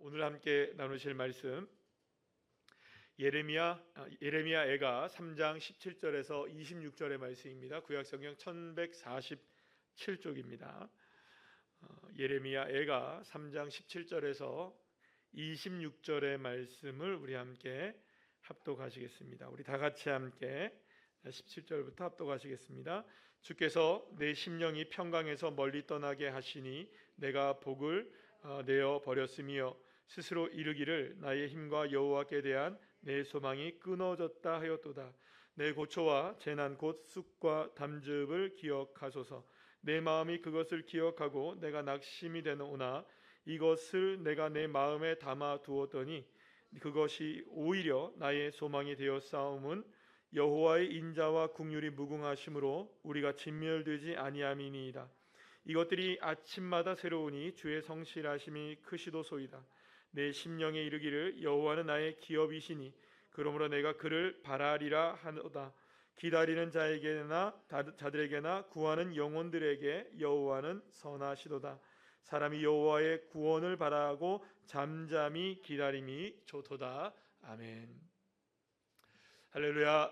오늘 함께 나누실 말씀 예레미야애가 3장 17절에서 26절의 말씀입니다. 구약성경 1147쪽입니다. 예레미야애가 3장 17절에서 26절의 말씀을 우리 함께 합독하시겠습니다. 우리 다 같이 함께 17절부터 합독하시겠습니다. 주께서 내 심령이 평강에서 멀리 떠나게 하시니 내가 복을 내어 버렸으며 스스로 이르기를 나의 힘과 여호와께 대한 내 소망이 끊어졌다 하였도다. 내 고초와 재난 곧 쑥과 담즙을 기억하소서. 내 마음이 그것을 기억하고 내가 낙심이 되노나 이것을 내가 내 마음에 담아 두었더니 그것이 오히려 나의 소망이 되어 싸움은 여호와의 인자와 긍휼이 무궁하심으로 우리가 진멸되지 아니함이니이다. 이것들이 아침마다 새로우니 주의 성실하심이 크시도소이다. 내 심령에 이르기를 여호와는 나의 기업이시니 그러므로 내가 그를 바라리라 하노다. 기다리는 자들에게나 구하는 영혼들에게 여호와는 선하시도다. 사람이 여호와의 구원을 바라고 잠잠히 기다림이 좋도다. 아멘. 할렐루야.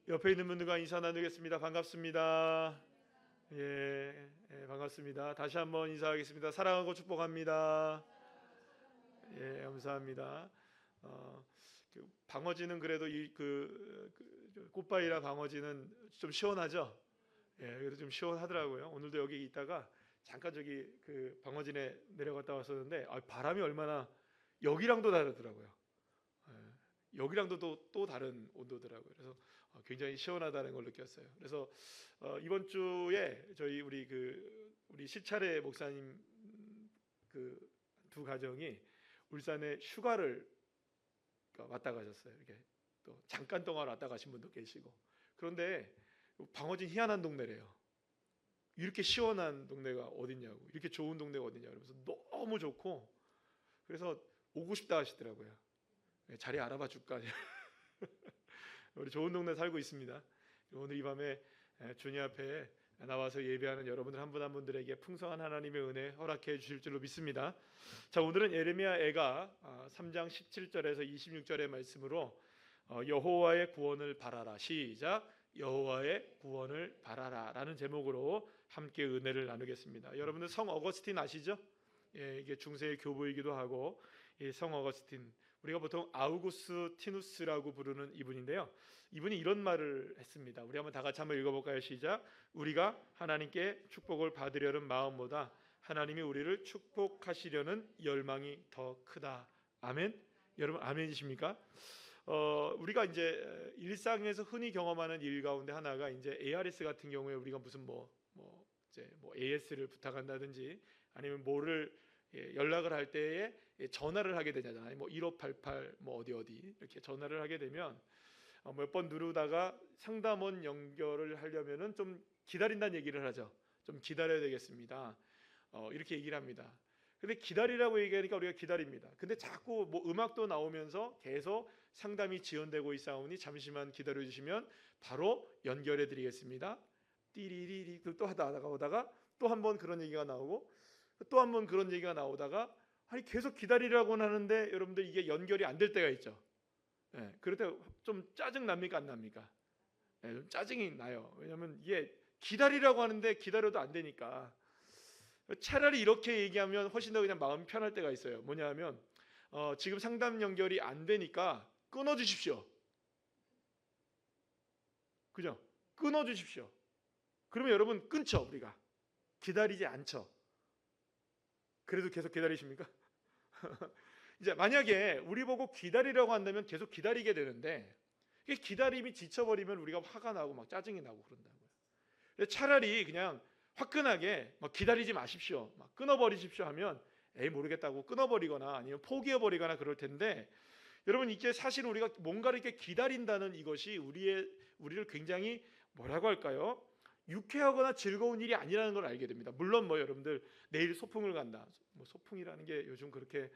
옆에 있는 분들과 인사 나누겠습니다. 반갑습니다. 반갑습니다. 다시 한번 인사하겠습니다. 사랑하고 축복합니다. 감사합니다. 방어지는 그래도 꽃바위랑 방어지는 좀 시원하죠? 그래도 좀 시원하더라고요. 오늘도 여기 있다가 잠깐 저기 그 방어진에 내려갔다 왔었는데 바람이 얼마나 여기랑도 다르더라고요. 여기랑도 또 다른 온도더라고요. 그래서 굉장히 시원하다는 걸 느꼈어요. 그래서 이번 주에 저희 우리 시차례 목사님 그 두 가정이 울산에 휴가를 왔다 가셨어요. 이렇게 또 잠깐 동안 왔다 가신 분도 계시고. 그런데 방어진 희한한 동네래요. 이렇게 시원한 동네가 어딨냐고, 이렇게 좋은 동네가 어딨냐고. 그래서 너무 좋고 그래서 오고 싶다 하시더라고요. 자리 알아봐 줄까? 우리 좋은 동네 살고 있습니다. 오늘 이 밤에 주님 앞에 나와서 예배하는 여러분들 한 분 한 분들에게 풍성한 하나님의 은혜 허락해 주실 줄로 믿습니다. 자, 오늘은 예레미야애가 3장 17절에서 26절의 말씀으로 여호와의 구원을 바라라. 시작. 여호와의 구원을 바라라 라는 제목으로 함께 은혜를 나누겠습니다. 여러분들 성 어거스틴 아시죠? 이게 중세의 교부이기도 하고, 이 성 어거스틴, 우리가 보통 아우구스티누스라고 부르는 이분인데요. 이분이 이런 말을 했습니다. 우리 한번 다 같이 한번 읽어볼까요? 시작. 우리가 하나님께 축복을 받으려는 마음보다 하나님이 우리를 축복하시려는 열망이 더 크다. 아멘. 여러분 아멘이십니까? 우리가 이제 일상에서 흔히 경험하는 일 가운데 하나가 이제 ARS 같은 경우에 우리가 무슨 AS를 부탁한다든지 아니면 뭐를 연락을 할 때에 전화를 하게 되잖아요. 1588 어디 이렇게 전화를 하게 되면 몇 번 누르다가 상담원 연결을 하려면은 좀 기다린다는 얘기를 하죠. 좀 기다려야 되겠습니다. 이렇게 얘기를 합니다. 근데 기다리라고 얘기하니까 우리가 기다립니다. 근데 자꾸 음악도 나오면서 계속 상담이 지연되고 있사오니 잠시만 기다려 주시면 바로 연결해 드리겠습니다. 띠리리리 또 하다가 오다가 또 한 번 그런 얘기가 나오고 또 한 번 그런 얘기가 나오다가 계속 기다리라고는 하는데 여러분들 이게 연결이 안 될 때가 있죠. 그럴 때 좀 짜증 납니까 안 납니까? 좀 짜증이 나요. 왜냐하면 이게 기다리라고 하는데 기다려도 안 되니까. 차라리 이렇게 얘기하면 훨씬 더 그냥 마음 편할 때가 있어요. 뭐냐하면 지금 상담 연결이 안 되니까 끊어 주십시오. 그죠? 끊어 주십시오. 그러면 여러분 끊죠. 우리가 기다리지 않죠. 그래도 계속 기다리십니까? 이제 만약에 우리 보고 기다리라고 한다면 계속 기다리게 되는데 기다림이 지쳐버리면 우리가 화가 나고 막 짜증이 나고 그런다고요. 차라리 그냥 화끈하게 기다리지 마십시오, 막 끊어버리십시오 하면 모르겠다고 끊어버리거나 아니면 포기해버리거나 그럴 텐데, 여러분 이게 사실 우리가 뭔가를 이렇게 기다린다는 이것이 우리를 굉장히 뭐라고 할까요? 유쾌하거나 즐거운 일이 아니라는 걸 알게 됩니다. 물론 여러분들 내일 소풍을 간다. 소풍이라는 게 요즘 그렇게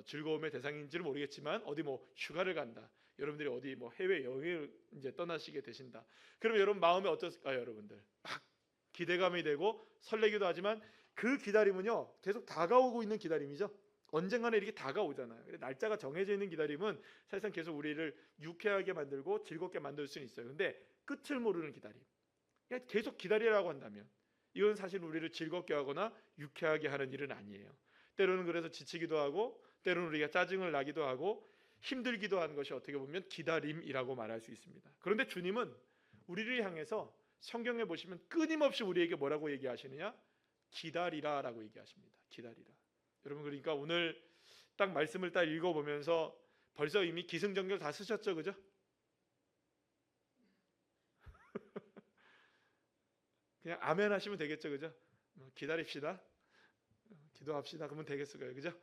즐거움의 대상인지는 모르겠지만 어디 휴가를 간다. 여러분들이 어디 해외 여행을 이제 떠나시게 되신다. 그러면 여러분 마음이 어떨까요, 여러분들? 막 기대감이 되고 설레기도 하지만 그 기다림은요 계속 다가오고 있는 기다림이죠. 언젠가는 이렇게 다가오잖아요. 날짜가 정해져 있는 기다림은 사실상 계속 우리를 유쾌하게 만들고 즐겁게 만들 수는 있어요. 근데 끝을 모르는 기다림, 그냥 계속 기다리라고 한다면 이건 사실 우리를 즐겁게 하거나 유쾌하게 하는 일은 아니에요. 때로는 그래서 지치기도 하고, 때로는 우리가 짜증을 나기도 하고 힘들기도 하는 것이 어떻게 보면 기다림이라고 말할 수 있습니다. 그런데 주님은 우리를 향해서 성경에 보시면 끊임없이 우리에게 뭐라고 얘기하시느냐? 기다리라라고 얘기하십니다. 기다리라. 여러분, 그러니까 오늘 딱 말씀을 딱 읽어보면서 벌써 이미 기승전결 다 쓰셨죠, 그죠? 그냥 아멘 하시면 되겠죠, 그죠? 기다립시다, 기도합시다, 그러면 되겠어요, 그죠?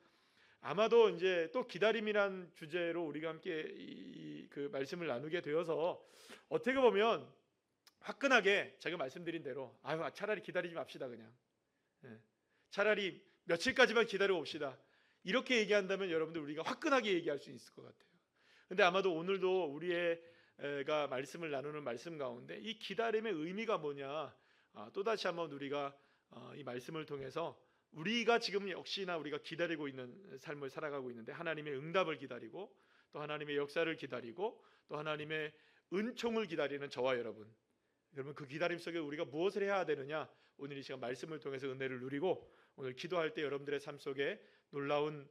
아마도 이제 또 기다림이란 주제로 우리가 함께 그 말씀을 나누게 되어서 어떻게 보면 화끈하게 제가 말씀드린 대로 차라리 기다리지 맙시다, 그냥 차라리 며칠까지만 기다려 봅시다, 이렇게 얘기한다면 여러분들 우리가 화끈하게 얘기할 수 있을 것 같아요. 근데 아마도 오늘도 우리가 말씀을 나누는 말씀 가운데 이 기다림의 의미가 뭐냐, 또다시 한번 우리가 이 말씀을 통해서 우리가 지금 역시나 우리가 기다리고 있는 삶을 살아가고 있는데, 하나님의 응답을 기다리고 또 하나님의 역사를 기다리고 또 하나님의 은총을 기다리는 저와 여러분 그 기다림 속에 우리가 무엇을 해야 되느냐, 오늘 이 시간 말씀을 통해서 은혜를 누리고 오늘 기도할 때 여러분들의 삶 속에 놀라운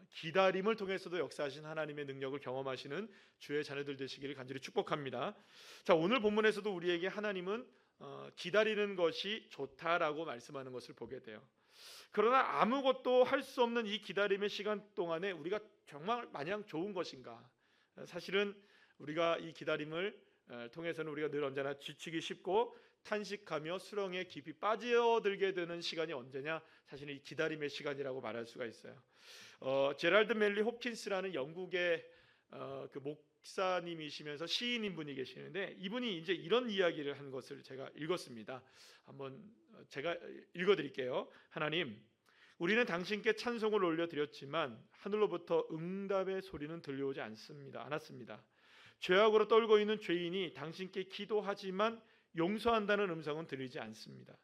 기다림을 통해서도 역사하신 하나님의 능력을 경험하시는 주의 자녀들 되시기를 간절히 축복합니다. 자, 오늘 본문에서도 우리에게 하나님은 기다리는 것이 좋다라고 말씀하는 것을 보게 돼요. 그러나 아무것도 할 수 없는 이 기다림의 시간 동안에 우리가 정말 마냥 좋은 것인가? 사실은 우리가 이 기다림을 통해서는 우리가 늘 언제나 지치기 쉽고 탄식하며 수렁에 깊이 빠져들게 되는 시간이 언제냐? 사실은 이 기다림의 시간이라고 말할 수가 있어요. 제랄드 멜리 홉킨스라는 영국의 그 목사님이시면서 시인인 분이 계시는데, 이분이 이제 이런 이야기를 한 것을 제가 읽었습니다. 한번 제가 읽어드릴게요. 하나님, 우리는 당신께 찬송을 올려드렸지만 하늘로부터 응답의 소리는 들려오지 않았습니다. 죄악으로 떨고 있는 죄인이 당신께 기도하지만 용서한다는 음성은 들리지 않습니다.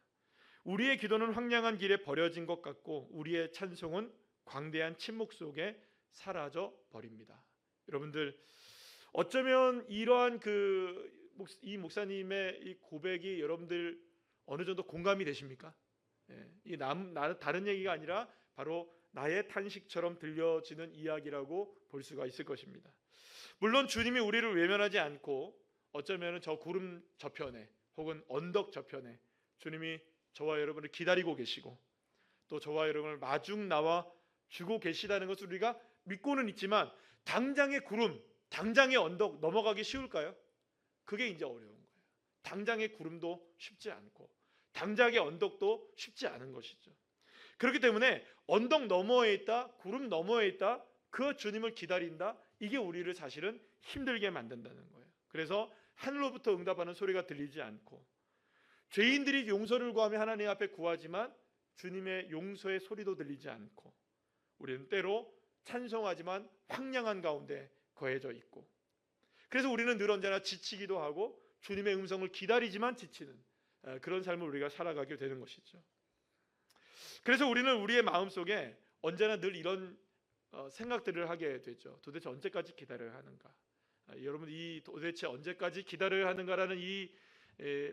우리의 기도는 황량한 길에 버려진 것 같고 우리의 찬송은 광대한 침묵 속에 사라져 버립니다. 여러분들, 어쩌면 이러한 이 목사님의 이 고백이 여러분들 어느 정도 공감이 되십니까? 이 다른 얘기가 아니라 바로 나의 탄식처럼 들려지는 이야기라고 볼 수가 있을 것입니다. 물론 주님이 우리를 외면하지 않고 어쩌면 저 구름 저편에 혹은 언덕 저편에 주님이 저와 여러분을 기다리고 계시고 또 저와 여러분을 마중 나와 주고 계시다는 것을 우리가 믿고는 있지만, 당장의 구름, 당장의 언덕 넘어가기 쉬울까요? 그게 이제 어려운 거예요. 당장의 구름도 쉽지 않고 당장의 언덕도 쉽지 않은 것이죠. 그렇기 때문에 언덕 너머에 있다, 구름 너머에 있다, 그 주님을 기다린다, 이게 우리를 사실은 힘들게 만든다는 거예요. 그래서 하늘로부터 응답하는 소리가 들리지 않고 죄인들이 용서를 구하며 하나님 앞에 구하지만 주님의 용서의 소리도 들리지 않고 우리는 때로 찬송하지만 황량한 가운데 거해져 있고, 그래서 우리는 늘 언제나 지치기도 하고 주님의 음성을 기다리지만 지치는 그런 삶을 우리가 살아가게 되는 것이죠. 그래서 우리는 우리의 마음속에 언제나 늘 이런 생각들을 하게 되죠. 도대체 언제까지 기다려야 하는가? 여러분, 이 도대체 언제까지 기다려야 하는가라는 이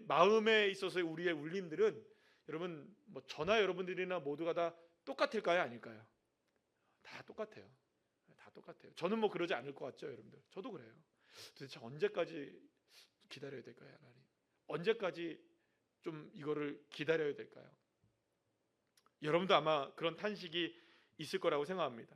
마음에 있어서의 우리의 울림들은 여러분, 저나 여러분들이나 모두가 다 똑같을까요? 아닐까요? 다 똑같아요. 다 똑같아요. 저는 그러지 않을 것 같죠, 여러분들? 저도 그래요. 도대체 언제까지 기다려야 될까요, 하나님? 언제까지 좀 이거를 기다려야 될까요? 여러분도 아마 그런 탄식이 있을 거라고 생각합니다.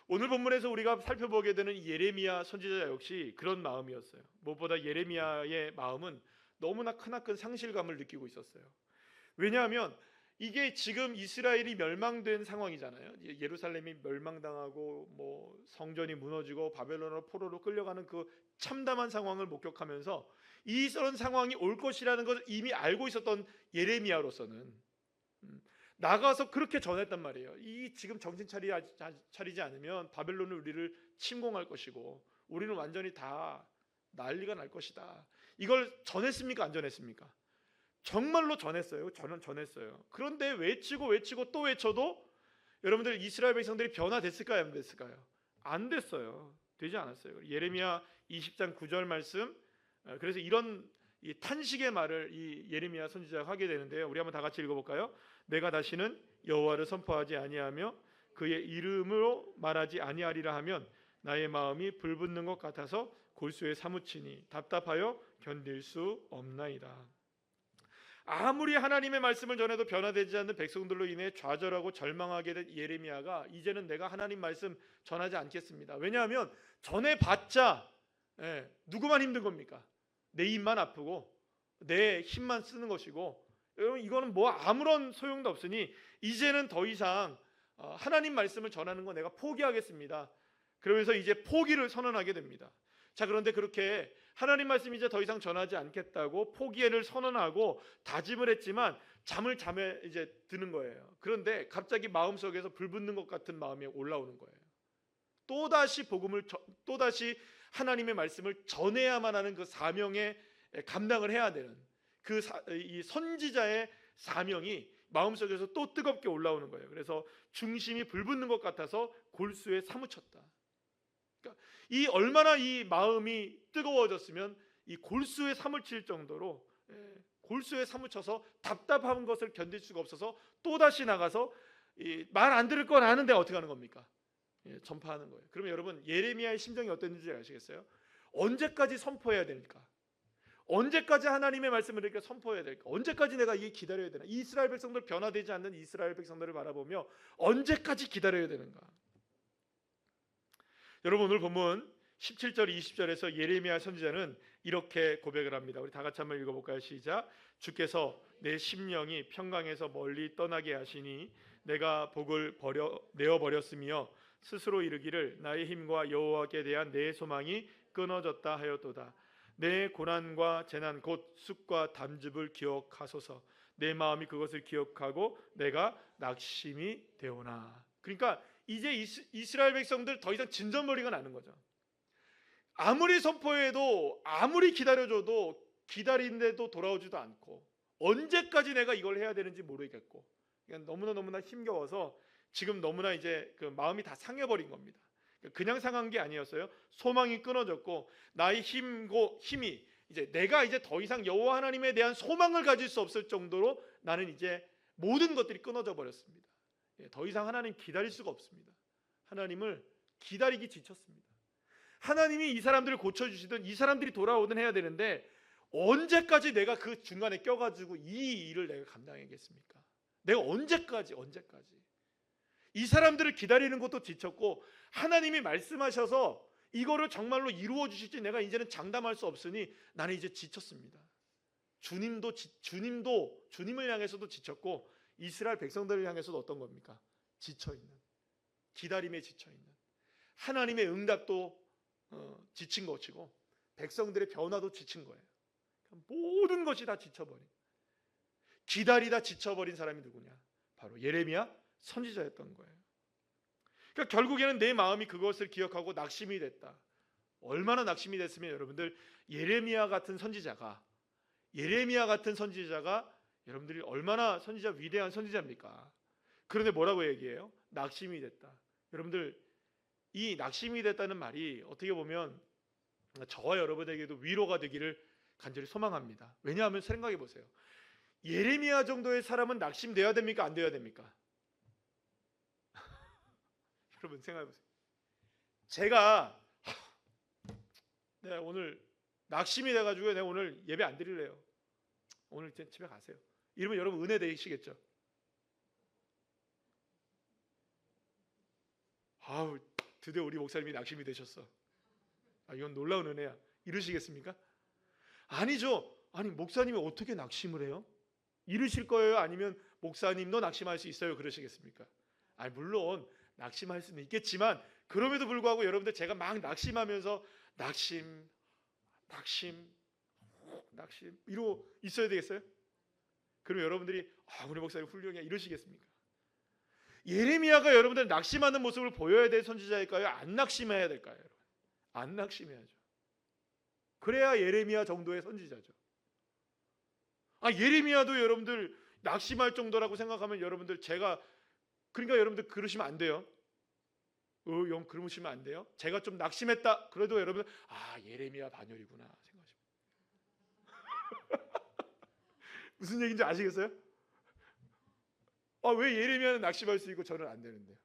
오늘 본문에서 우리가 살펴보게 되는 예레미야 선지자 역시 그런 마음이었어요. 무엇보다 예레미야의 마음은 너무나 크나큰 상실감을 느끼고 있었어요. 왜냐하면 이게 지금 이스라엘이 멸망된 상황이잖아요. 예루살렘이 멸망당하고 성전이 무너지고 바벨론으로 포로로 끌려가는 그 참담한 상황을 목격하면서 이런 상황이 올 것이라는 것을 이미 알고 있었던 예레미야로서는 나가서 그렇게 전했단 말이에요. 이 지금 정신 차리지 않으면 바벨론은 우리를 침공할 것이고 우리는 완전히 다 난리가 날 것이다. 이걸 전했습니까? 안 전했습니까? 정말로 전했어요. 저는 전했어요. 그런데 외치고 또 외쳐도 여러분들 이스라엘 백성들이 변화됐을까요? 안 됐을까요? 안 됐어요. 되지 않았어요. 예레미야 20장 9절 말씀. 그래서 이런 이 탄식의 말을 이 예레미야 선지자가 하게 되는데요. 우리 한번 다 같이 읽어볼까요? 내가 다시는 여호와를 선포하지 아니하며 그의 이름으로 말하지 아니하리라 하면 나의 마음이 불붙는 것 같아서 골수에 사무치니 답답하여 견딜 수 없나이다. 아무리 하나님의 말씀을 전해도 변화되지 않는 백성들로 인해 좌절하고 절망하게 된 예레미야가 이제는 내가 하나님 말씀 전하지 않겠습니다. 왜냐하면 전해봤자 누구만 힘든 겁니까? 내 입만 아프고 내 힘만 쓰는 것이고, 여러분 이거는 뭐 아무런 소용도 없으니 이제는 더 이상 하나님 말씀을 전하는 거 내가 포기하겠습니다. 그러면서 이제 포기를 선언하게 됩니다. 자, 그런데 그렇게 하나님 말씀 이제 더 이상 전하지 않겠다고 포기를 선언하고 다짐을 했지만 잠에 이제 드는 거예요. 그런데 갑자기 마음속에서 불붙는 것 같은 마음이 올라오는 거예요. 또다시 하나님의 말씀을 전해야만 하는 그 사명에 감당을 해야 되는 이 선지자의 사명이 마음속에서 또 뜨겁게 올라오는 거예요. 그래서 중심이 불붙는 것 같아서 골수에 사무쳤다. 그러니까 이 얼마나 이 마음이 뜨거워졌으면 이 골수에 사무칠 정도로 골수에 사무쳐서 답답한 것을 견딜 수가 없어서 또다시 나가서 말 안 들을 건 아는데 어떻게 하는 겁니까? 전파하는 거예요. 그러면 여러분 예레미야의 심정이 어땠는지 아시겠어요? 언제까지 선포해야 됩니까? 언제까지 하나님의 말씀을 이렇게 선포해야 될까? 언제까지 내가 이게 기다려야 되나? 이스라엘 백성들 변화되지 않는 이스라엘 백성들을 바라보며 언제까지 기다려야 되는가? 여러분 오늘 본문 17절 20절에서 예레미야 선지자는 이렇게 고백을 합니다. 우리 다 같이 한번 읽어볼까요? 시작. 주께서 내 심령이 평강에서 멀리 떠나게 하시니 내가 복을 내어버렸으며 스스로 이르기를 나의 힘과 여호와께 대한 내 소망이 끊어졌다 하였도다. 내 고난과 재난 곧 쑥과 담즙을 기억하소서. 내 마음이 그것을 기억하고 내가 낙심이 되오나. 그러니까 이제 이스라엘 백성들 더 이상 진전머리가 나는 거죠. 아무리 선포해도 아무리 기다려줘도 기다리는데도 돌아오지도 않고 언제까지 내가 이걸 해야 되는지 모르겠고 그러니까 너무나 힘겨워서 지금 너무나 이제 그 마음이 다 상해버린 겁니다. 그냥 상한 게 아니었어요. 소망이 끊어졌고 나의 힘이 이제 내가 이제 더 이상 여호와 하나님에 대한 소망을 가질 수 없을 정도로 나는 이제 모든 것들이 끊어져 버렸습니다. 더 이상 하나님 기다릴 수가 없습니다. 하나님을 기다리기 지쳤습니다. 하나님이 이 사람들을 고쳐주시든 이 사람들이 돌아오든 해야 되는데 언제까지 내가 그 중간에 껴가지고 이 일을 내가 감당하겠습니까? 내가 언제까지 이 사람들을 기다리는 것도 지쳤고 하나님이 말씀하셔서 이거를 정말로 이루어 주실지 내가 이제는 장담할 수 없으니 나는 이제 지쳤습니다. 주님을 향해서도 지쳤고 이스라엘 백성들을 향해서도 어떤 겁니까? 지쳐있는, 기다림에 지쳐있는, 하나님의 응답도 지친 것이고 백성들의 변화도 지친 거예요. 모든 것이 다 지쳐버린, 기다리다 지쳐버린 사람이 누구냐? 바로 예레미야 선지자였던 거예요. 그러니까 결국에는 내 마음이 그것을 기억하고 낙심이 됐다. 얼마나 낙심이 됐으면 여러분들 예레미야 같은 선지자가 여러분들이 얼마나 위대한 선지자입니까? 그런데 뭐라고 얘기해요? 낙심이 됐다. 여러분들 이 낙심이 됐다는 말이 어떻게 보면 저와 여러분에게도 위로가 되기를 간절히 소망합니다. 왜냐하면 생각해 보세요. 예레미야 정도의 사람은 낙심돼야 됩니까? 안 돼야 됩니까? 여러분 생각해 보세요. 제가 오늘 낙심이 돼가지고 내가 오늘 예배 안 드릴래요. 오늘 집에 가세요. 이러면 여러분 은혜 되시겠죠? 아우 드디어 우리 목사님이 낙심이 되셨어. 이건 놀라운 은혜야. 이러시겠습니까? 아니죠. 아니 목사님이 어떻게 낙심을 해요? 이러실 거예요? 아니면 목사님도 낙심할 수 있어요? 그러시겠습니까? 물론 낙심할 수는 있겠지만 그럼에도 불구하고 여러분들 제가 막 낙심하면서 낙심 이러고 있어야 되겠어요? 그럼 여러분들이 우리 목사님 훌륭해 이러시겠습니까? 예레미야가 여러분들 낙심하는 모습을 보여야 될 선지자일까요? 안 낙심해야 될까요? 여러분? 안 낙심해야죠. 그래야 예레미야 정도의 선지자죠. 예레미야도 여러분들 낙심할 정도라고 생각하면 여러분들 제가 그러니까 여러분들 그러시면 안 돼요. 영 그러시면 안 돼요. 제가 좀 낙심했다. 그래도 여러분 예레미야 반열이구나 생각하시면 무슨 얘기인지 아시겠어요? 왜 예레미야는 낙심할 수 있고 저는 안 되는데요?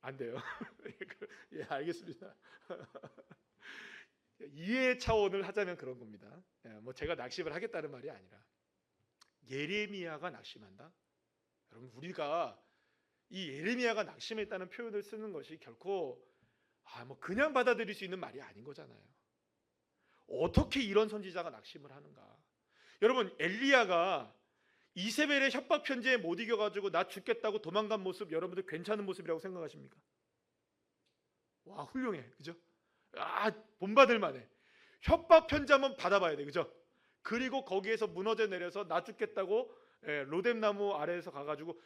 안 돼요. 예, 알겠습니다. 이해 차원을 하자면 그런 겁니다. 뭐 제가 낙심을 하겠다는 말이 아니라 예레미야가 낙심한다. 여러분 우리가 이 예레미야가 낙심했다는 표현을 쓰는 것이 결코 뭐 그냥 받아들일 수 있는 말이 아닌 거잖아요. 어떻게 이런 선지자가 낙심을 하는가? 여러분 엘리야가 이세벨의 협박 편지에 못 이겨가지고 나 죽겠다고 도망간 모습 여러분들 괜찮은 모습이라고 생각하십니까? 와 훌륭해, 그죠? 본받을 만해. 협박 편지 한번 받아봐야 돼, 그죠? 그리고 거기에서 무너져 내려서 나 죽겠다고 로뎀나무 아래에서 가가지고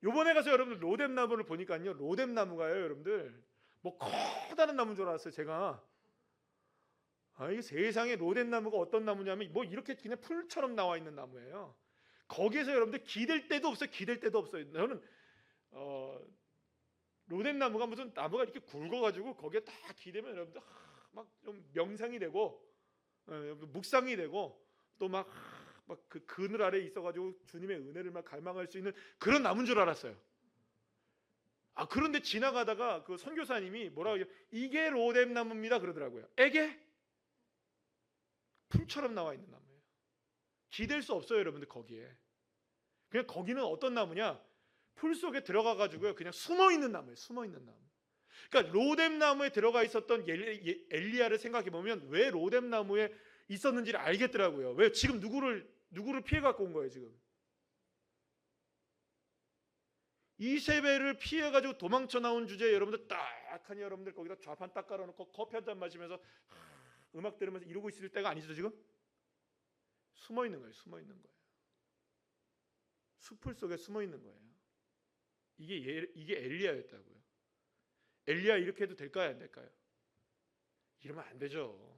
요번에 가서 여러분들 로뎀나무를 보니까요, 로뎀나무가요 여러분들 뭐 커다란 나무인 줄 알았어요 제가. 이게 세상에 로뎀나무가 어떤 나무냐면 뭐 이렇게 그냥 풀처럼 나와 있는 나무예요. 거기에서 여러분들 기댈 데도 없어요. 기댈 데도 없어요. 저는 로뎀나무가 무슨 나무가 이렇게 굵어가지고 거기에 딱 기대면 여러분들 막 좀 명상이 되고 묵상이 되고 또 막 그 그늘 아래에 있어가지고 주님의 은혜를 막 갈망할 수 있는 그런 나무인 줄 알았어요. 그런데 지나가다가 그 선교사님이 뭐라고 해요? 이게 로뎀나무입니다 그러더라고요. 에게? 풀처럼 나와 있는 나무예요. 기댈 수 없어요 여러분들 거기에. 그냥 거기는 어떤 나무냐? 풀 속에 들어가 가지고요 그냥 숨어 있는 나무예요. 숨어 있는 나무. 그러니까 로뎀나무에 들어가 있었던 엘리야를 생각해 보면 왜 로뎀나무에 있었는지를 알겠더라고요. 왜 지금 누구를 피해 갖고 온 거예요 지금? 이세벨을 피해 가지고 도망쳐 나온 주제에 여러분들 딱하니 여러분들 거기다 좌판 딱 깔아놓고 커피 한 잔 마시면서 음악 들으면서 이러고 있을 때가 아니죠 지금? 숨어 있는 거예요. 숨어 있는 거예요. 숲풀 속에 숨어 있는 거예요. 이게 엘리야였다고요. 엘리야 이렇게 해도 될까요? 안 될까요? 이러면 안 되죠.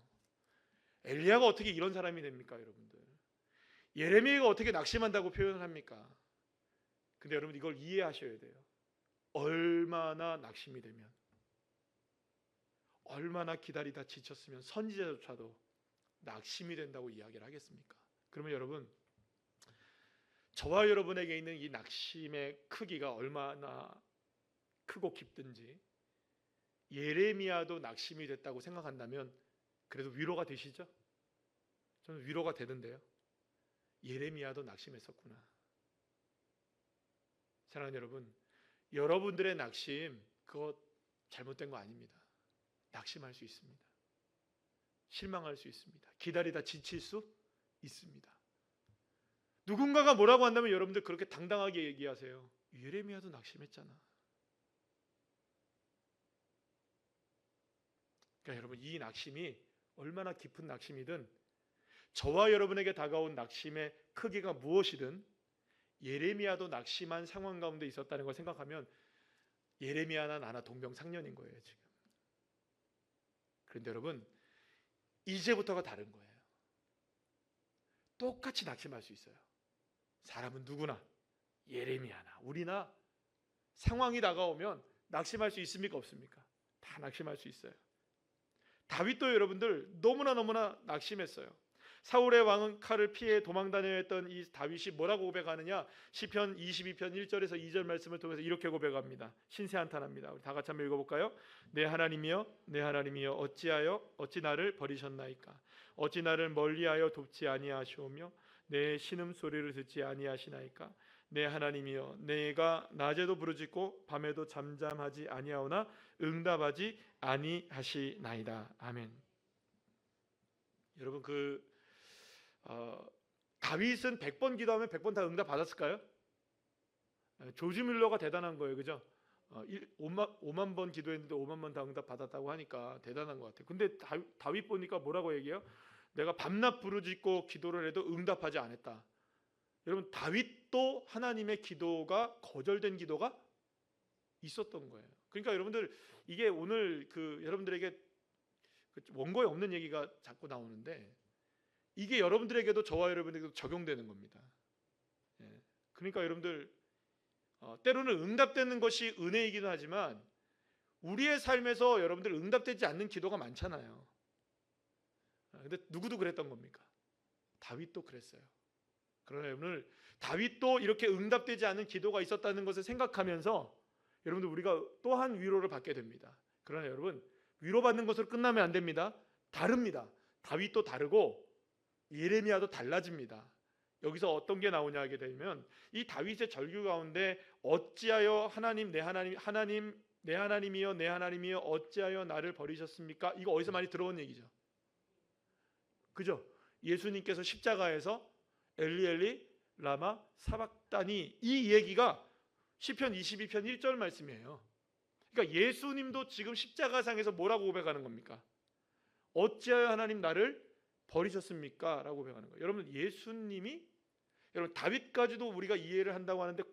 엘리야가 어떻게 이런 사람이 됩니까 여러분들? 예레미야가 어떻게 낙심한다고 표현을 합니까? 근데 여러분 이걸 이해하셔야 돼요. 얼마나 낙심이 되면, 얼마나 기다리다 지쳤으면 선지자조차도 낙심이 된다고 이야기를 하겠습니까? 그러면 여러분 저와 여러분에게 있는 이 낙심의 크기가 얼마나 크고 깊든지 예레미야도 낙심이 됐다고 생각한다면 그래도 위로가 되시죠? 저는 위로가 되는데요. 예레미야도 낙심했었구나. 사랑하는 여러분, 여러분들의 낙심 그거 잘못된 거 아닙니다. 낙심할 수 있습니다. 실망할 수 있습니다. 기다리다 지칠 수 있습니다. 누군가가 뭐라고 한다면 여러분들 그렇게 당당하게 얘기하세요. 예레미야도 낙심했잖아. 그러니까 여러분 이 낙심이 얼마나 깊은 낙심이든 저와 여러분에게 다가온 낙심의 크기가 무엇이든 예레미야도 낙심한 상황 가운데 있었다는 걸 생각하면 예레미야나 나나 동병상련인 거예요 지금. 그런데 여러분 이제부터가 다른 거예요. 똑같이 낙심할 수 있어요. 사람은 누구나 예레미야나 우리나 상황이 다가오면 낙심할 수 있습니까 없습니까? 다 낙심할 수 있어요. 다윗도 여러분들 너무나 낙심했어요. 사울의 왕은 칼을 피해 도망 다녀야 했던 이 다윗이 뭐라고 고백하느냐? 시편 22편 1절에서 2절 말씀을 통해서 이렇게 고백합니다. 신세 한탄합니다. 우리 다 같이 한번 읽어볼까요? 내 하나님이여 내 하나님이여 어찌 나를 버리셨나이까? 어찌 나를 멀리하여 돕지 아니하시오며 내 신음소리를 듣지 아니하시나이까? 내 하나님이여 내가 낮에도 부르짖고 밤에도 잠잠하지 아니하오나 응답하지 아니하시나이다. 아멘. 여러분 다윗은 100번 기도하면 100번 다 응답 받았을까요? 조지 밀러가 대단한 거예요, 그죠? 5만 번 기도했는데 5만 번 다 응답 받았다고 하니까 대단한 것 같아요. 근데 다윗 보니까 뭐라고 얘기해요? 내가 밤낮 부르짖고 기도를 해도 응답하지 않았다. 여러분 다윗도 하나님의 기도가 거절된 기도가 있었던 거예요. 그러니까 여러분들 이게 오늘 여러분들에게 원고에 없는 얘기가 자꾸 나오는데 이게 여러분들에게도 저와 여러분에게도 적용되는 겁니다. 그러니까 여러분들 때로는 응답되는 것이 은혜이기도 하지만 우리의 삶에서 여러분들 응답되지 않는 기도가 많잖아요. 근데 누구도 그랬던 겁니까? 다윗도 그랬어요. 그러나 오늘 다윗도 이렇게 응답되지 않은 기도가 있었다는 것을 생각하면서 여러분들 우리가 또한 위로를 받게 됩니다. 그러나 여러분 위로받는 것으로 끝나면 안 됩니다. 다릅니다. 다윗도 다르고 예레미야도 달라집니다. 여기서 어떤 게 나오냐 하게 되면 이 다윗의 절규 가운데 어찌하여 하나님 내 하나님 내 하나님이여 내 하나님이여 어찌하여 나를 버리셨습니까? 이거 어디서 많이 들어온 얘기죠. 그죠? 예수님께서 십자가에서 엘리 엘리 라마 사박다니 이 얘기가 시편 22편 1절 말씀이에요. 그러니까 예수님도 지금 십자가상에서 뭐라고 고백하는 겁니까? 어찌하여 하나님 나를 버리셨습니까? 라고 고백하는 거예요. 여러분 예수님이 여러분 다윗까지도 우리가 이해를 한다고 하는데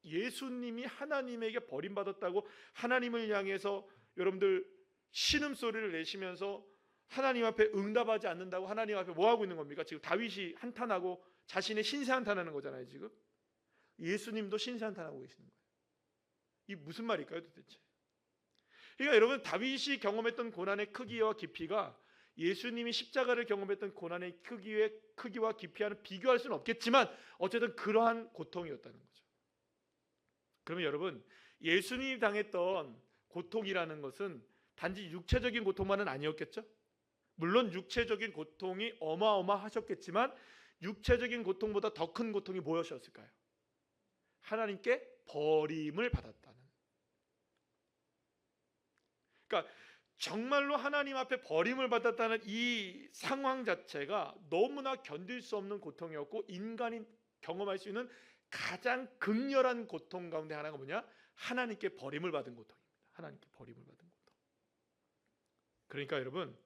예수님이 하나님에게 버림받았다고 하나님을 향해서 여러분들 신음소리를 내시면서 하나님 앞에 응답하지 않는다고 하나님 앞에 뭐하고 있는 겁니까? 지금 다윗이 한탄하고 자신의 신세 한탄하는 거잖아요. 지금 예수님도 신세 한탄하고 계시는 거예요. 이 무슨 말일까요 도대체? 그러니까 여러분 다윗이 경험했던 고난의 크기와 깊이가 예수님이 십자가를 경험했던 고난의 크기와 깊이와는 비교할 수는 없겠지만 어쨌든 그러한 고통이었다는 거죠. 그러면 여러분 예수님이 당했던 고통이라는 것은 단지 육체적인 고통만은 아니었겠죠? 물론 육체적인 고통이 어마어마하셨겠지만 육체적인 고통보다 더 큰 고통이 무엇이었을까요? 하나님께 버림을 받았다는. 그러니까 정말로 하나님 앞에 버림을 받았다는 이 상황 자체가 너무나 견딜 수 없는 고통이었고 인간이 경험할 수 있는 가장 극렬한 고통 가운데 하나가 뭐냐? 하나님께 버림을 받은 고통입니다. 하나님께 버림을 받은 고통. 그러니까 여러분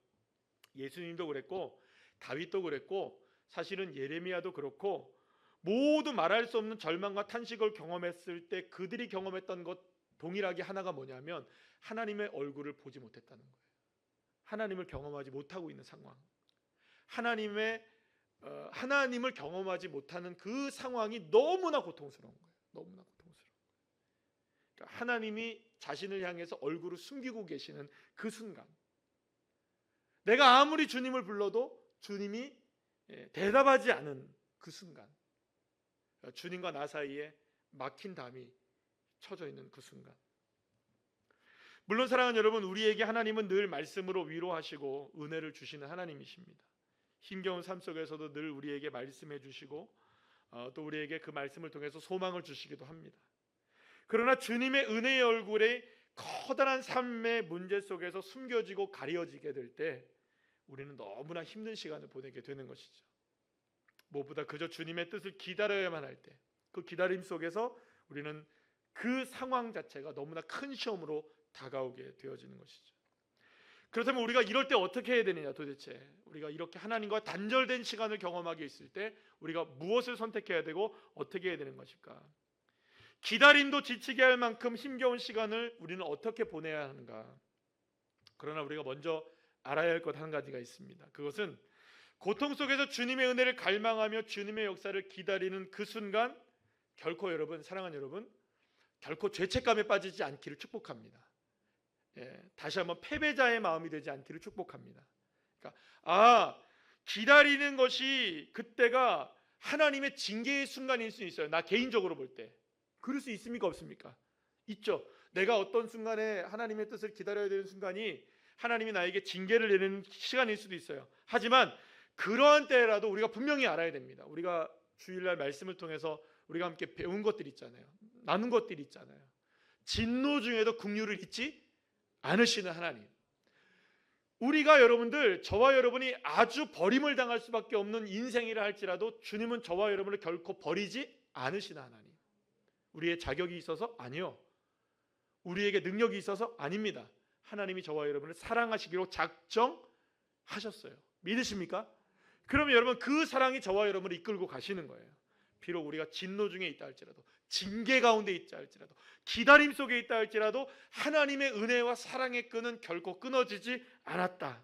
예수님도 그랬고 다윗도 그랬고 사실은 예레미야도 그렇고 모두 말할 수 없는 절망과 탄식을 경험했을 때 그들이 경험했던 것 동일하게 하나가 뭐냐면 하나님의 얼굴을 보지 못했다는 거예요. 하나님을 경험하지 못하고 있는 상황. 하나님을 경험하지 못하는 그 상황이 너무나 고통스러운 거예요. 너무나 고통스러운 거예요. 그러니까 하나님이 자신을 향해서 얼굴을 숨기고 계시는 그 순간. 내가 아무리 주님을 불러도 주님이 대답하지 않은 그 순간. 주님과 나 사이에 막힌 담이 쳐져 있는 그 순간. 물론 사랑하는 여러분 우리에게 하나님은 늘 말씀으로 위로하시고 은혜를 주시는 하나님이십니다. 힘겨운 삶 속에서도 늘 우리에게 말씀해 주시고 또 우리에게 그 말씀을 통해서 소망을 주시기도 합니다. 그러나 주님의 은혜의 얼굴에 커다란 삶의 문제 속에서 숨겨지고 가려지게 될 때 우리는 너무나 힘든 시간을 보내게 되는 것이죠. 무엇보다 그저 주님의 뜻을 기다려야만 할 때 그 기다림 속에서 우리는 그 상황 자체가 너무나 큰 시험으로 다가오게 되어지는 것이죠. 그렇다면 우리가 이럴 때 어떻게 해야 되느냐 도대체. 우리가 이렇게 하나님과 단절된 시간을 경험하게 있을 때 우리가 무엇을 선택해야 되고 어떻게 해야 되는 것일까? 기다림도 지치게 할 만큼 힘겨운 시간을 우리는 어떻게 보내야 하는가? 그러나 우리가 먼저 알아야 할 것 한 가지가 있습니다. 그것은 고통 속에서 주님의 은혜를 갈망하며 주님의 역사를 기다리는 그 순간 결코 여러분, 사랑하는 여러분, 결코 죄책감에 빠지지 않기를 축복합니다. 다시 한번 패배자의 마음이 되지 않기를 축복합니다. 그러니까 기다리는 것이 그때가 하나님의 징계의 순간일 수 있어요. 나 개인적으로 볼 때 그럴 수 있습니까 없습니까? 있죠. 내가 어떤 순간에 하나님의 뜻을 기다려야 되는 순간이 하나님이 나에게 징계를 내리는 시간일 수도 있어요. 하지만 그러한 때라도 우리가 분명히 알아야 됩니다. 우리가 주일날 말씀을 통해서 우리가 함께 배운 것들이 있잖아요. 나눈 것들이 있잖아요. 진노 중에도 긍휼을 잊지 않으시는 하나님. 우리가 여러분들 저와 여러분이 아주 버림을 당할 수밖에 없는 인생이라 할지라도 주님은 저와 여러분을 결코 버리지 않으시는 하나님. 우리의 자격이 있어서 아니요. 우리에게 능력이 있어서 아닙니다. 하나님이 저와 여러분을 사랑하시기로 작정하셨어요. 믿으십니까? 그러면 여러분 그 사랑이 저와 여러분을 이끌고 가시는 거예요. 비록 우리가 진노 중에 있다 할지라도 징계 가운데 있다 할지라도 기다림 속에 있다 할지라도 하나님의 은혜와 사랑의 끈은 결코 끊어지지 않았다.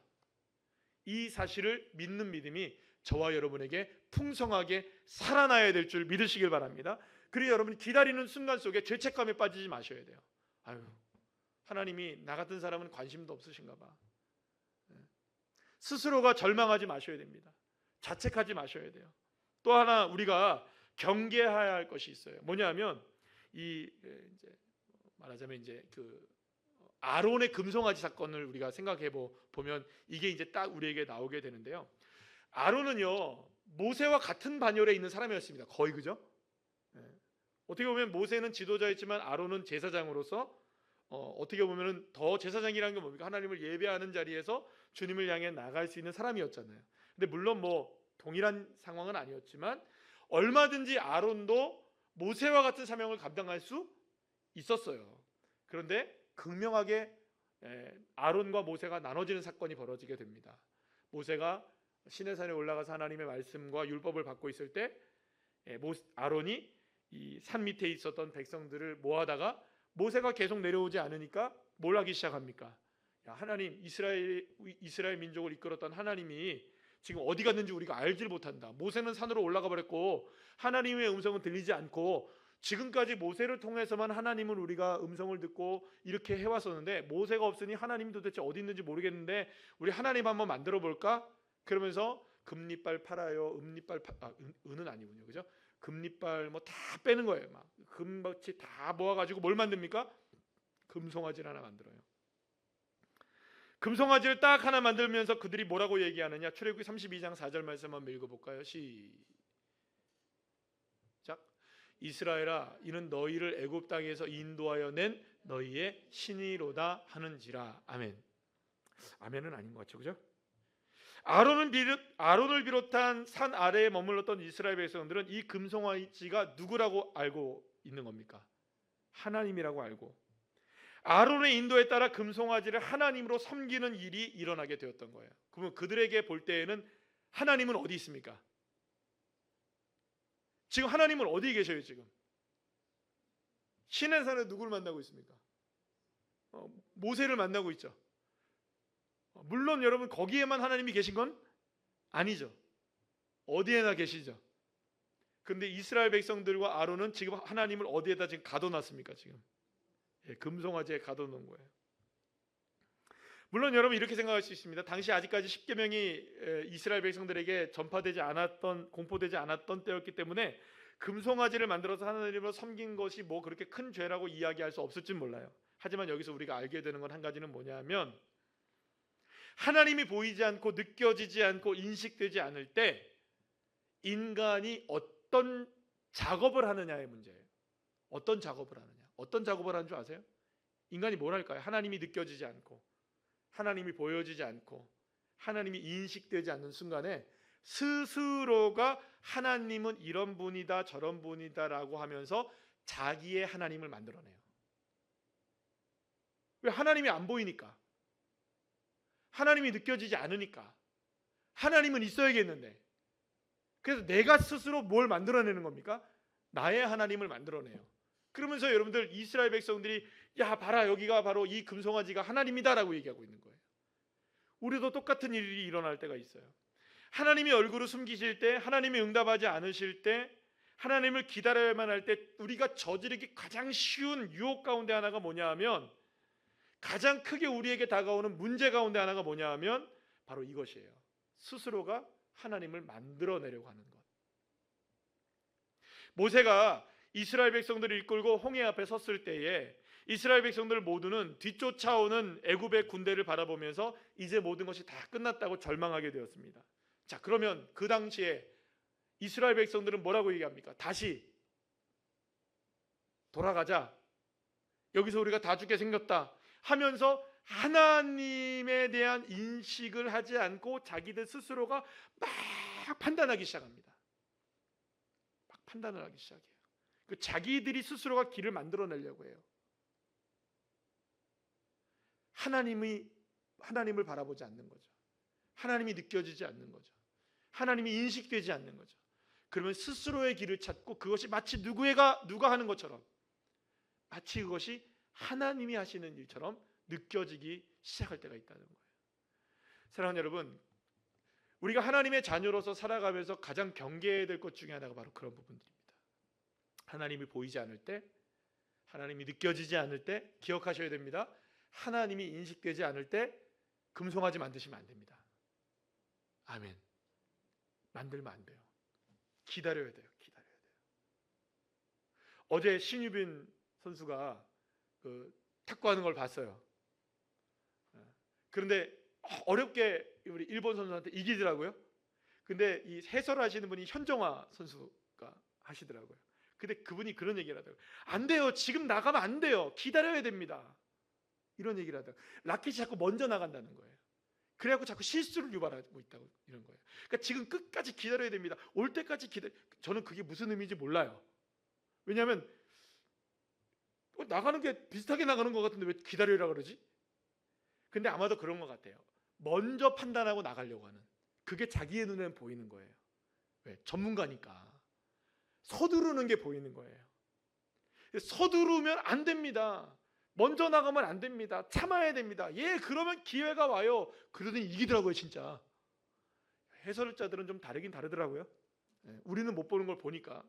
이 사실을 믿는 믿음이 저와 여러분에게 풍성하게 살아나야 될 줄 믿으시길 바랍니다. 그리고 여러분 기다리는 순간 속에 죄책감에 빠지지 마셔야 돼요. 아유, 하나님이 나 같은 사람은 관심도 없으신가 봐. 스스로가 절망하지 마셔야 됩니다. 자책하지 마셔야 돼요. 또 하나 우리가 경계해야 할 것이 있어요. 뭐냐면 이제 말하자면 이제 그 아론의 금송아지 사건을 우리가 생각해 보면 이게 이제 딱 우리에게 나오게 되는데요. 아론은요 모세와 같은 반열에 있는 사람이었습니다. 거의 그죠? 어떻게 보면 모세는 지도자였지만 아론은 제사장으로서 어떻게 보면은 더 제사장이라는 게 뭡니까? 하나님을 예배하는 자리에서 주님을 향해 나갈 수 있는 사람이었잖아요. 근데 물론 뭐 동일한 상황은 아니었지만 얼마든지 아론도 모세와 같은 사명을 감당할 수 있었어요. 그런데 극명하게 아론과 모세가 나눠지는 사건이 벌어지게 됩니다. 모세가 시내산에 올라가서 하나님의 말씀과 율법을 받고 있을 때 아론이 이 산 밑에 있었던 백성들을 모아다가 모세가 계속 내려오지 않으니까 뭘 하기 시작합니까? 야, 하나님 이스라엘 민족을 이끌었던 하나님이 지금 어디 갔는지 우리가 알질 못한다. 모세는 산으로 올라가 버렸고 하나님의 음성은 들리지 않고 지금까지 모세를 통해서만 하나님은 우리가 음성을 듣고 이렇게 해왔었는데 모세가 없으니 하나님이 도대체 어디 있는지 모르겠는데 우리 하나님 한번 만들어 볼까? 그러면서 금리빨 팔아요. 은은 아니군요, 그죠? 금리빨 뭐 다 빼는 거예요. 막 금박지 다 모아가지고 뭘 만듭니까? 금송아지를 하나 만들어요. 금송아지를 딱 하나 만들면서 그들이 뭐라고 얘기하느냐? 출애굽기 32장 4절 말씀 한번 읽어볼까요? 시작. 이스라엘아, 이는 너희를 애굽 땅에서 인도하여 낸 너희의 신이로다 하는지라. 아멘. 아멘은 아닌 것 같죠, 그죠? 아론을 비롯한 산 아래에 머물렀던 이스라엘 백성들은 이 금송아지가 누구라고 알고 있는 겁니까? 하나님이라고 알고 아론의 인도에 따라 금송아지를 하나님으로 섬기는 일이 일어나게 되었던 거예요. 그러면 그들에게 볼 때에는 하나님은 어디 있습니까? 지금 하나님은 어디 계셔요? 지금 시내산에 누구를 만나고 있습니까? 모세를 만나고 있죠. 물론 여러분 거기에만 하나님이 계신 건 아니죠. 어디에나 계시죠. 그런데 이스라엘 백성들과 아론은 지금 하나님을 어디에다 지금 가둬놨습니까? 지금 금송아지에 가둬놓은 거예요. 물론 여러분 이렇게 생각할 수 있습니다. 당시 아직까지 십계명이 이스라엘 백성들에게 전파되지 않았던, 공포되지 않았던 때였기 때문에 금송아지를 만들어서 하나님을 섬긴 것이 뭐 그렇게 큰 죄라고 이야기할 수 없을지 몰라요. 하지만 여기서 우리가 알게 되는 건 한 가지는 뭐냐면 하나님이 보이지 않고 느껴지지 않고 인식되지 않을 때 인간이 어떤 작업을 하느냐의 문제예요. 어떤 작업을 하느냐. 어떤 작업을 하는 줄 아세요? 인간이 뭘 할까요? 하나님이 느껴지지 않고 하나님이 보여지지 않고 하나님이 인식되지 않는 순간에 스스로가 하나님은 이런 분이다 저런 분이다 라고 하면서 자기의 하나님을 만들어내요. 왜? 하나님이 안 보이니까, 하나님이 느껴지지 않으니까. 하나님은 있어야겠는데, 그래서 내가 스스로 뭘 만들어내는 겁니까? 나의 하나님을 만들어내요. 그러면서 여러분들 이스라엘 백성들이 야 봐라 여기가 바로 이 금송아지가 하나님이다 라고 얘기하고 있는 거예요. 우리도 똑같은 일이 일어날 때가 있어요. 하나님이 얼굴을 숨기실 때, 하나님이 응답하지 않으실 때, 하나님을 기다려야만 할 때 우리가 저지르기 가장 쉬운 유혹 가운데 하나가 뭐냐 하면, 가장 크게 우리에게 다가오는 문제 가운데 하나가 뭐냐 하면 바로 이것이에요. 스스로가 하나님을 만들어내려고 하는 것. 모세가 이스라엘 백성들을 이끌고 홍해 앞에 섰을 때에 이스라엘 백성들 모두는 뒤쫓아오는 애굽의 군대를 바라보면서 이제 모든 것이 다 끝났다고 절망하게 되었습니다. 자, 그러면 그 당시에 이스라엘 백성들은 뭐라고 얘기합니까? 다시 돌아가자. 여기서 우리가 다 죽게 생겼다 하면서 하나님에 대한 인식을 하지 않고 자기들 스스로가 막 판단하기 시작합니다. 막 판단을 하기 시작해요. 그 자기들이 스스로가 길을 만들어내려고 해요. 하나님을 바라보지 않는 거죠. 하나님이 느껴지지 않는 거죠. 하나님이 인식되지 않는 거죠. 그러면 스스로의 길을 찾고 그것이 마치 누가 하는 것처럼, 마치 그것이 하나님이 하시는 일처럼 느껴지기 시작할 때가 있다는 거예요. 사랑하는 여러분, 우리가 하나님의 자녀로서 살아가면서 가장 경계해야 될 것 중에 하나가 바로 그런 부분들입니다. 하나님이 보이지 않을 때, 하나님이 느껴지지 않을 때 기억하셔야 됩니다. 하나님이 인식되지 않을 때 금송아지 만드시면 안 됩니다. 아멘. 만들면 안 돼요. 기다려야 돼요. 기다려야 돼요. 어제 신유빈 선수가 그 탁구하는 걸 봤어요. 그런데 어렵게 우리 일본 선수한테 이기더라고요. 근데 이 해설하시는 분이 현정화 선수가 하시더라고요. 근데 그분이 그런 얘기를 하더라고요. 안 돼요. 지금 나가면 안 돼요. 기다려야 됩니다. 이런 얘기를 하더라고요. 라켓이 자꾸 먼저 나간다는 거예요. 그래갖고 자꾸 실수를 유발하고 있다고 이런 거예요. 그러니까 지금 끝까지 기다려야 됩니다. 올 때까지 기다려. 저는 그게 무슨 의미인지 몰라요. 왜냐하면 나가는 게 비슷하게 나가는 것 같은데 왜 기다려라 그러지? 근데 아마도 그런 것 같아요. 먼저 판단하고 나가려고 하는. 그게 자기의 눈에는 보이는 거예요. 왜? 전문가니까. 서두르는 게 보이는 거예요. 서두르면 안 됩니다. 먼저 나가면 안 됩니다. 참아야 됩니다. 예, 그러면 기회가 와요. 그러더니 이기더라고요, 진짜. 해설자들은 좀 다르긴 다르더라고요. 우리는 못 보는 걸 보니까.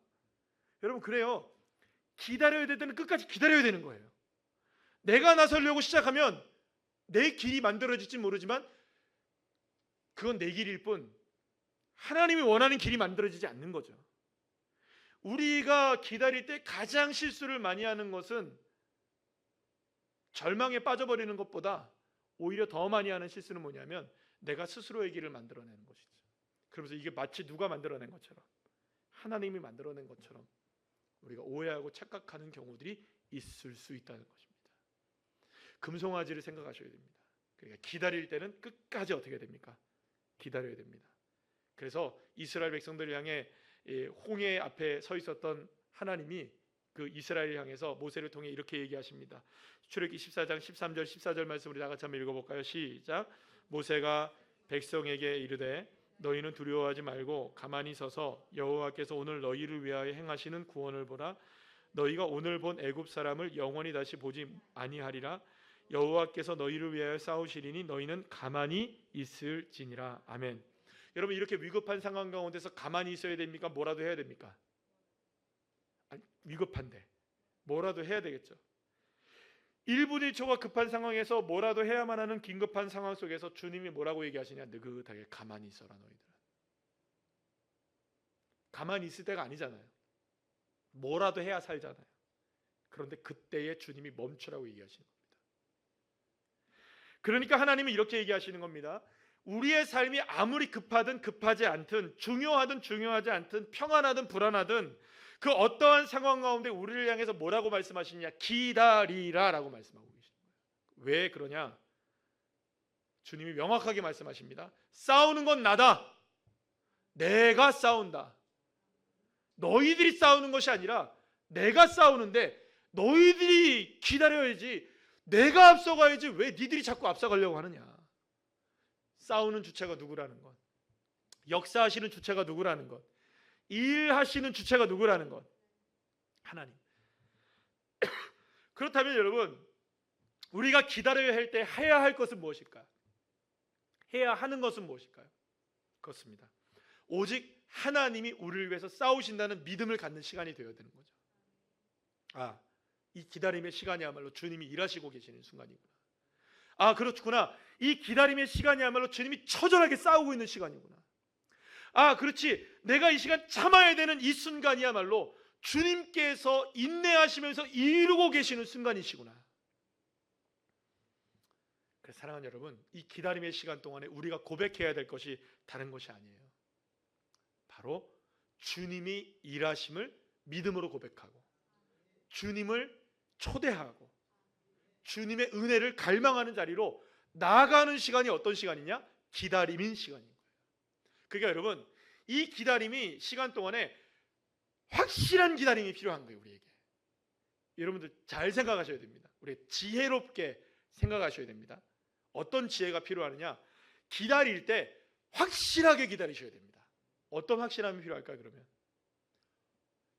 여러분, 그래요. 기다려야 될 때는 끝까지 기다려야 되는 거예요. 내가 나서려고 시작하면 내 길이 만들어질지 모르지만 그건 내 길일 뿐 하나님이 원하는 길이 만들어지지 않는 거죠. 우리가 기다릴 때 가장 실수를 많이 하는 것은 절망에 빠져버리는 것보다 오히려 더 많이 하는 실수는 뭐냐면 내가 스스로의 길을 만들어내는 것이죠. 그러면서 이게 마치 누가 만들어낸 것처럼, 하나님이 만들어낸 것처럼 우리가 오해하고 착각하는 경우들이 있을 수 있다는 것입니다. 금송아지를 생각하셔야 됩니다. 그러니까 기다릴 때는 끝까지 어떻게 됩니까? 기다려야 됩니다. 그래서 이스라엘 백성들을 향해 홍해 앞에 서 있었던 하나님이 그 이스라엘을 향해서 모세를 통해 이렇게 얘기하십니다. 출애굽기 14장 13절 14절 말씀 우리 다 같이 한번 읽어볼까요? 시작. 모세가 백성에게 이르되 너희는 두려워하지 말고 가만히 서서 여호와께서 오늘 너희를 위하여 행하시는 구원을 보라. 너희가 오늘 본 애굽 사람을 영원히 다시 보지 아니하리라. 여호와께서 너희를 위하여 싸우시리니 너희는 가만히 있을지니라. 아멘. 여러분, 이렇게 위급한 상황 가운데서 가만히 있어야 됩니까? 뭐라도 해야 됩니까? 아니, 위급한데 뭐라도 해야 되겠죠. 1분 1초가 급한 상황에서 뭐라도 해야만 하는 긴급한 상황 속에서 주님이 뭐라고 얘기하시냐? 느긋하게 가만히 있어라 너희들은. 가만히 있을 때가 아니잖아요. 뭐라도 해야 살잖아요. 그런데 그때에 주님이 멈추라고 얘기하시는 겁니다. 그러니까 하나님은 이렇게 얘기하시는 겁니다. 우리의 삶이 아무리 급하든 급하지 않든, 중요하든 중요하지 않든, 평안하든 불안하든 그 어떠한 상황 가운데 우리를 향해서 뭐라고 말씀하시느냐? 기다리라 라고 말씀하고 계십니다. 왜 그러냐? 주님이 명확하게 말씀하십니다. 싸우는 건 나다. 내가 싸운다. 너희들이 싸우는 것이 아니라 내가 싸우는데 너희들이 기다려야지. 내가 앞서가야지. 왜 니들이 자꾸 앞서가려고 하느냐? 싸우는 주체가 누구라는 것, 역사하시는 주체가 누구라는 것, 일하시는 주체가 누구라는 것, 하나님. 그렇다면 여러분, 우리가 기다려야 할 때 해야 할 것은 무엇일까요? 해야 하는 것은 무엇일까요? 그렇습니다. 오직 하나님이 우리를 위해서 싸우신다는 믿음을 갖는 시간이 되어야 되는 거죠. 이 기다림의 시간이야말로 주님이 일하시고 계시는 순간이구나. 그렇구나. 이 기다림의 시간이야말로 주님이 처절하게 싸우고 있는 시간이구나. 그렇지. 내가 이 시간 참아야 되는 이 순간이야말로 주님께서 인내하시면서 이루고 계시는 순간이시구나. 그래서 사랑하는 여러분, 이 기다림의 시간 동안에 우리가 고백해야 될 것이 다른 것이 아니에요. 바로 주님이 일하심을 믿음으로 고백하고 주님을 초대하고 주님의 은혜를 갈망하는 자리로 나아가는 시간이 어떤 시간이냐? 기다림인 시간인 거예요. 그러니까 여러분, 이 기다림이 시간 동안에 확실한 기다림이 필요한 거예요. 우리에게. 여러분들 잘 생각하셔야 됩니다. 우리 지혜롭게 생각하셔야 됩니다. 어떤 지혜가 필요하느냐? 기다릴 때 확실하게 기다리셔야 됩니다. 어떤 확실함이 필요할까요? 그러면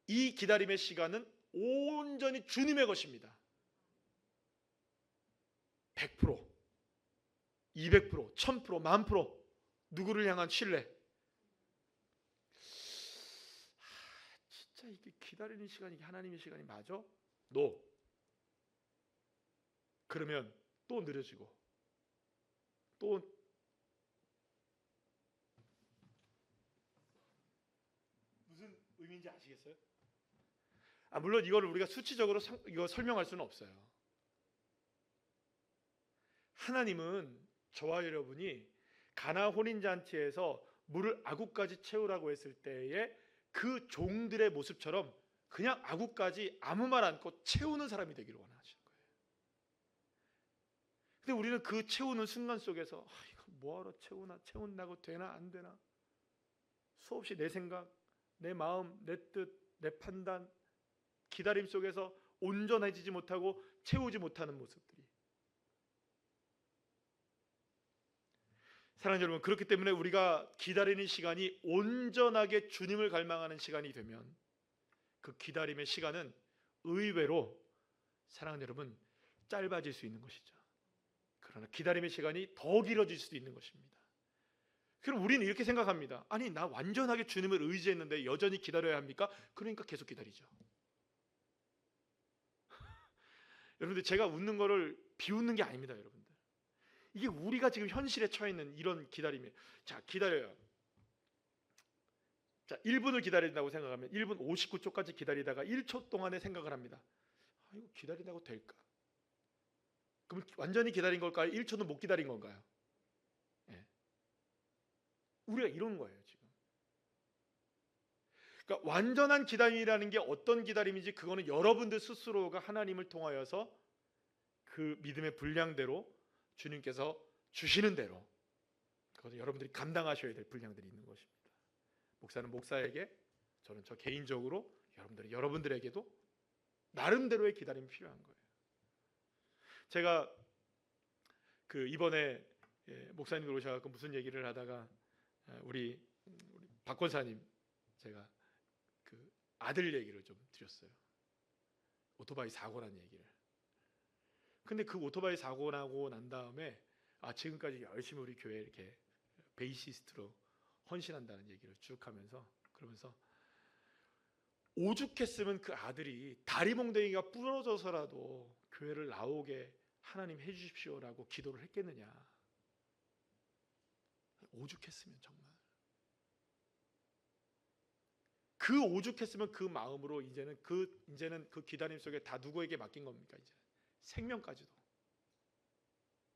이 기다림의 시간은 온전히 주님의 것입니다. 100%, 200%, 1000%, 10,000% 누구를 향한 신뢰. 진짜 이게 기다림 기다리는 시간이 하나님의 시간이 맞아? No. 그러면 또 느려지고 또 무슨 의미인지 아시겠어요? 물론 이걸 우리가 수치적으로 이거 설명할 수는 없어요. 하나님은 저와 여러분이 가나 혼인잔치에서 물을 아구까지 채우라고 했을 때에 그 종들의 모습처럼 그냥 아구까지 아무 말 않고 채우는 사람이 되기를 원하시는 거예요. 근데 우리는 그 채우는 순간 속에서 이거 뭐하러 채운다고 되나 안 되나 수없이 내 생각, 내 마음, 내 뜻, 내 판단, 기다림 속에서 온전해지지 못하고 채우지 못하는 모습들이, 사랑하는 여러분, 그렇기 때문에 우리가 기다리는 시간이 온전하게 주님을 갈망하는 시간이 되면 그 기다림의 시간은 의외로, 사랑하는 여러분, 짧아질 수 있는 것이죠. 그러나 기다림의 시간이 더 길어질 수도 있는 것입니다. 그럼 우리는 이렇게 생각합니다. 아니, 나 완전하게 주님을 의지했는데 여전히 기다려야 합니까? 그러니까 계속 기다리죠. 여러분들, 제가 웃는 거를 비웃는 게 아닙니다. 여러분들, 이게 우리가 지금 현실에 처해 있는 이런 기다림이에요. 자, 기다려요. 자, 1분을 기다린다고 생각하면 1분 59초까지 기다리다가 1초 동안에 생각을 합니다. 이거 기다린다고 될까? 그럼 완전히 기다린 걸까요? 1초는 못 기다린 건가요? 네. 우리가 이런 거예요 지금. 그러니까 완전한 기다림이라는 게 어떤 기다림인지, 그거는 여러분들 스스로가 하나님을 통하여서 그 믿음의 분량대로, 주님께서 주시는 대로, 그것은 여러분들이 감당하셔야 될 분량들이 있는 것입니다. 목사는 목사에게, 저는 저 개인적으로, 여러분들에게도 나름대로의 기다림이 필요한 거예요. 제가 이번에 목사님들 오셔서 무슨 얘기를 하다가 우리 박 권사님, 제가 그 아들 얘기를 좀 드렸어요. 오토바이 사고 난 얘기를. 근데 그 오토바이 사고 나고 난 다음에 지금까지 열심히 우리 교회에 이렇게 베이시스트로 헌신한다는 얘기를 쭉 하면서, 그러면서 오죽했으면 그 아들이 다리 몽둥이가 부러져서라도 교회를 나오게 하나님 해주십시오라고 기도를 했겠느냐. 오죽했으면, 정말 그 오죽했으면 그 마음으로 이제는 그 기다림 속에 다 누구에게 맡긴 겁니까? 이제 생명까지도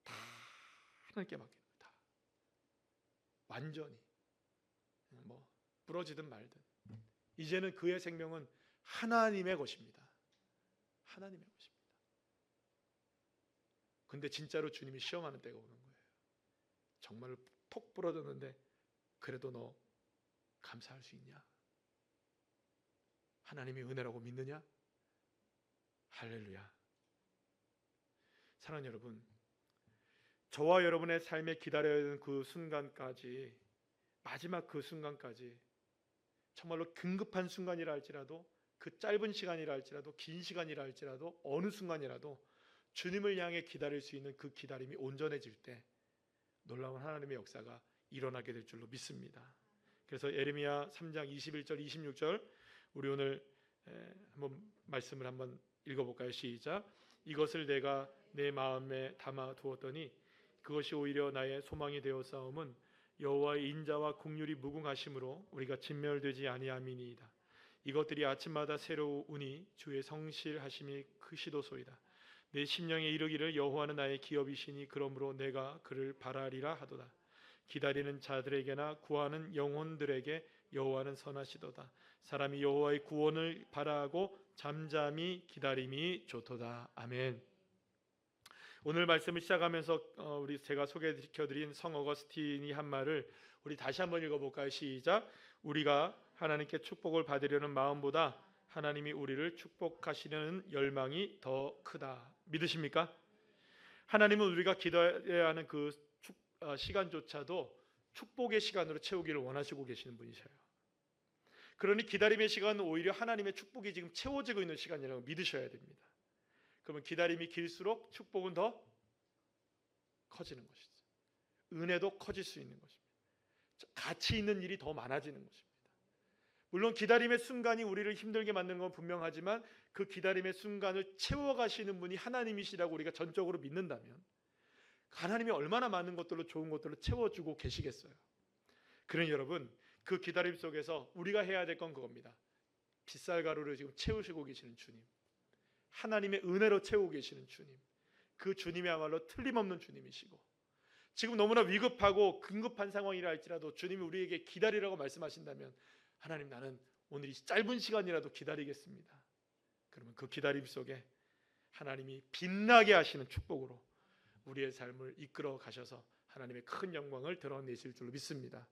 다 하나님께 맡기는 거예요. 다 완전히, 뭐 부러지든 말든 이제는 그의 생명은 하나님의 것입니다. 하나님의 것입니다. 근데 진짜로 주님이 시험하는 때가 오는 거예요. 정말로 톡 부러졌는데 그래도 너 감사할 수 있냐? 하나님이 은혜라고 믿느냐? 할렐루야. 사랑하는 여러분, 저와 여러분의 삶에 기다려야 하는 그 순간까지, 마지막 그 순간까지, 정말로 긴급한 순간이라 할지라도, 그 짧은 시간이라 할지라도, 긴 시간이라 할지라도, 어느 순간이라도 주님을 향해 기다릴 수 있는 그 기다림이 온전해질 때 놀라운 하나님의 역사가 일어나게 될 줄로 믿습니다. 그래서 예레미야 3장 21절 26절 우리 오늘 한번 말씀을 한번 읽어볼까요? 시작. 이것을 내가 내 마음에 담아 두었더니 그것이 오히려 나의 소망이 되어 싸움은 여호와의 인자와 긍휼이 무궁하심으로 우리가 진멸되지 아니함이니이다. 이것들이 아침마다 새로우니 주의 성실하심이 크시도소이다. 내 심령에 이르기를 여호와는 나의 기업이시니 그러므로 내가 그를 바라리라 하도다. 기다리는 자들에게나 구하는 영혼들에게 여호와는 선하시도다. 사람이 여호와의 구원을 바라고 잠잠히 기다림이 좋도다. 아멘. 오늘 말씀을 시작하면서 제가 소개시켜드린 성 어거스틴이 한 말을 우리 다시 한번 읽어볼까요? 시작. 우리가 하나님께 축복을 받으려는 마음보다 하나님이 우리를 축복하시려는 열망이 더 크다. 믿으십니까? 하나님은 우리가 기도해야 하는 그 시간조차도 축복의 시간으로 채우기를 원하시고 계시는 분이셔요. 그러니 기다림의 시간은 오히려 하나님의 축복이 지금 채워지고 있는 시간이라고 믿으셔야 됩니다. 그러면 기다림이 길수록 축복은 더 커지는 것이죠. 은혜도 커질 수 있는 것입니다. 가치 있는 일이 더 많아지는 것입니다. 물론 기다림의 순간이 우리를 힘들게 만드는 건 분명하지만 그 기다림의 순간을 채워가시는 분이 하나님이시라고 우리가 전적으로 믿는다면 하나님이 얼마나 많은 것들로 좋은 것들로 채워주고 계시겠어요. 그러니 여러분, 그 기다림 속에서 우리가 해야 될 건 그겁니다. 빗살가루를 지금 채우시고 계시는 주님, 하나님의 은혜로 채우고 계시는 주님, 그 주님이야말로 틀림없는 주님이시고 지금 너무나 위급하고 긴급한 상황이라 할지라도 주님이 우리에게 기다리라고 말씀하신다면 하나님, 나는 오늘 이 짧은 시간이라도 기다리겠습니다. 그러면 그 기다림 속에 하나님이 빛나게 하시는 축복으로 우리의 삶을 이끌어 가셔서 하나님의 큰 영광을 드러내실 줄로 믿습니다.